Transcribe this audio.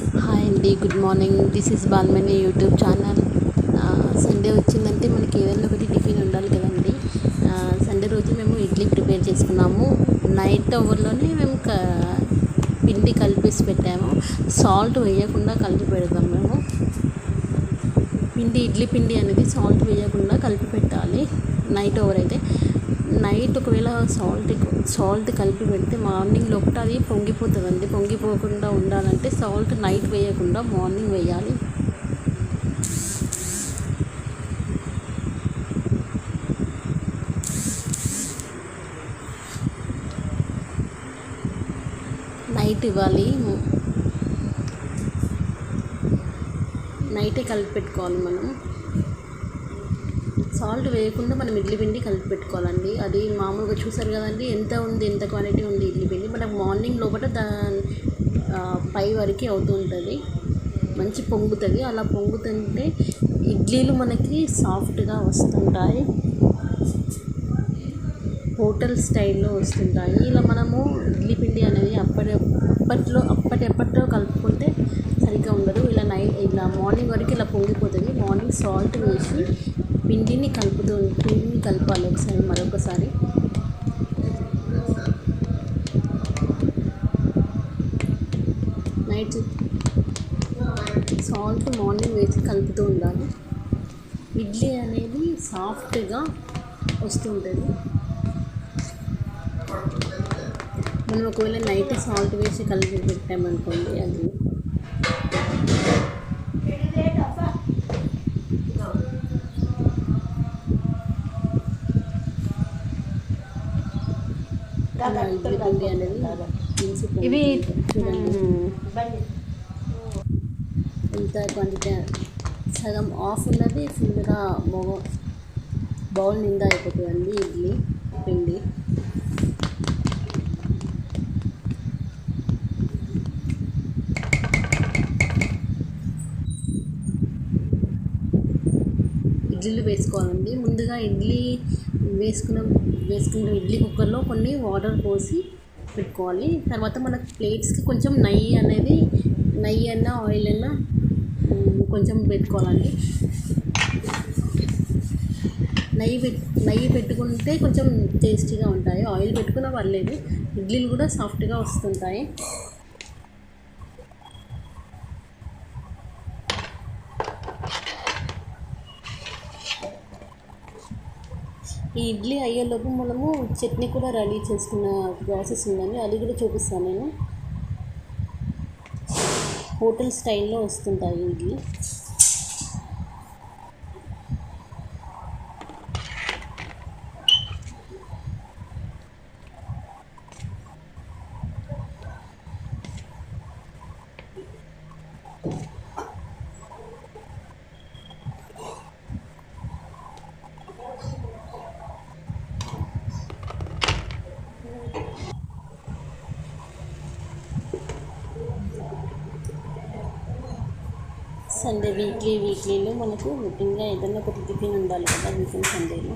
Hi అండి, good morning. This is Balmani YouTube channel. Sunday వచ్చిందంటే మనకి ఏదైనా ఒకటి టిఫిన్ ఉండాలి కదండి. సండే రోజు మేము ఇడ్లీ ప్రిపేర్ చేసుకున్నాము. నైట్ ఓవర్లోనే మేము పిండి కలిపేసి పెట్టాము. సాల్ట్ వేయకుండా కలిపి పెడతాం మేము. ఇడ్లీ పిండి అనేది సాల్ట్ వేయకుండా కలిపి పెట్టాలి నైట్ ఓవర్ అయితే. నైట్ ఒకవేళ సాల్ట్ కలిపి పెడితే మార్నింగ్ లోపల అది పొంగిపోతుందండి. పొంగిపోకుండా ఉండాలంటే సాల్ట్ నైట్ వేయకుండా మార్నింగ్ వేయాలి. నైట్ ఇవ్వాలి, నైటే కలిపి పెట్టుకోవాలి. మనం సాల్ట్ వేయకుండా మనం ఇడ్లీ పిండి కలిపి పెట్టుకోవాలండి. అది మామూలుగా చూసారు కదండి, ఎంత క్వాంటిటీ ఉంది ఇడ్లీ పిండి. మనకు మార్నింగ్ లోపల పై వరకు అవుతుంటుంది, మంచి పొంగుతుంది. అలా పొంగుతుంటే ఇడ్లీలు మనకి సాఫ్ట్గా వస్తుంటాయి, హోటల్ స్టైల్లో వస్తుంటాయి. ఇలా మనము ఇడ్లీ పిండి అనేది అప్పటిలో కలుపుకుంటే సరిగ్గా ఉండదు. ఇలా మార్నింగ్ వరకు ఇలా పొంగిపోతుంది. మార్నింగ్ సాల్ట్ వేసి పిండిని కలపాలి మరొకసారి. నైట్ సాల్ట్ మార్నింగ్ వేసి కలుపుతూ ఉండాలి. ఇడ్లీ అనేది సాఫ్ట్గా వస్తుంటుంది. మనం ఒకవేళ నైట్ సాల్ట్ వేసి కలిపి పెట్టామనుకోండి, అది ఇడ్లీ పిండి అనేది ఇవి ఎంత క్వాంటిటీ, సగం ఆఫ్ ఉన్నది ఫుల్గా బౌల్ నిండా అయిపోతుందండి ఇడ్లీ పిండి. ఇడ్లీలు వేసుకోవాలండి. ముందుగా ఇడ్లీ వేసుకున్న ఇడ్లీ కుక్కర్లో కొన్ని వాటర్ పోసి పెట్టుకోవాలి. తర్వాత మనకు ప్లేట్స్కి కొంచెం నెయ్యి అన్నా ఆయిల్ అన్నా కొంచెం పెట్టుకోవాలండి. నెయ్యి పెట్టుకుంటే కొంచెం టేస్టీగా ఉంటాయి. ఆయిల్ పెట్టుకున్నా పర్లేదు, ఇడ్లీలు కూడా సాఫ్ట్గా వస్తుంటాయి. ఈ ఇడ్లీ అయ్యేలోపు మనము చట్నీ కూడా రెడీ చేసుకున్న ప్రాసెస్ ఉందండి, అది కూడా చూపిస్తాను నేను. హోటల్ స్టైల్లో వస్తుంటాయి ఇడ్లీ. సండే వీక్లీలో మనకు రొటీన్గా ఏదైనా ఒకటి టిఫిన్ ఉండాలి కదా, వీకెండ్ సండేలో.